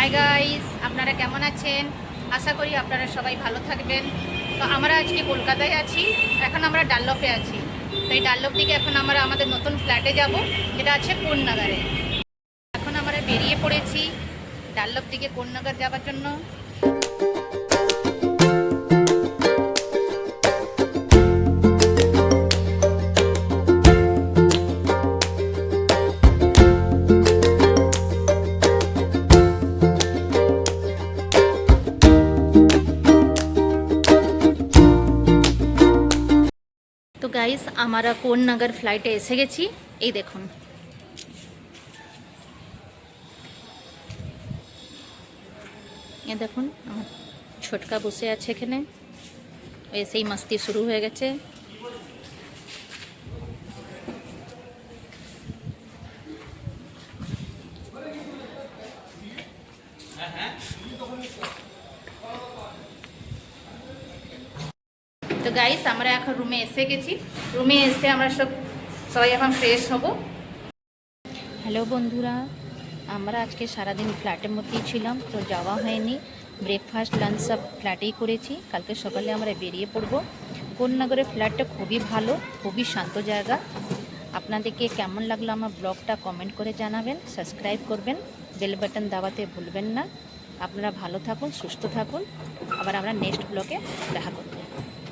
Hi guys, আপনারা কেমন আছেন? আশা করি আপনারা সবাই ভালো থাকবেন। তো আমরা আজকে কলকাতায় আছি, এখন আমরা ডানলপে আছি। তো এই ডানলপ দিকে এখন আমরা আমাদের নতুন ফ্ল্যাটে যাব, যেটা আছে কোন্নগরে। এখন আমরা বেরিয়ে পড়েছি ডানলপ দিকে কোন্নগর যাওয়ার জন্য। তো গাইস, আমরা কোন্নগর ফ্লাইটে এসে গেছি। এই দেখুন, দেখুন আমার ছোটকা বসে আছে এখানে, এসেই মাস্তি শুরু হয়ে গেছে। তো গাইস, আমরা এখন রুমে এসে গেছি। রুমে এসে আমরা সবাই এখন ফ্রেশ হব। হ্যালো বন্ধুরা, আমরা আজকে সারাদিন ফ্ল্যাটের মধ্যেই ছিলাম, তো যাওয়া হয়নি। ব্রেকফাস্ট লাঞ্চ সব ফ্ল্যাটেই করেছি। কালকে সকালে আমরা বেরিয়ে পড়ব। কোন্নগরের ফ্ল্যাটটা খুবই ভালো, খুবই শান্ত জায়গা। আপনাদেরকে কেমন লাগলো আমার ব্লগটা কমেন্ট করে জানাবেন, সাবস্ক্রাইব করবেন, বেল বাটন দাবাতে ভুলবেন না। আপনারা ভালো থাকুন, সুস্থ থাকুন। আবার আমরা নেক্সট ব্লগে দেখা করব।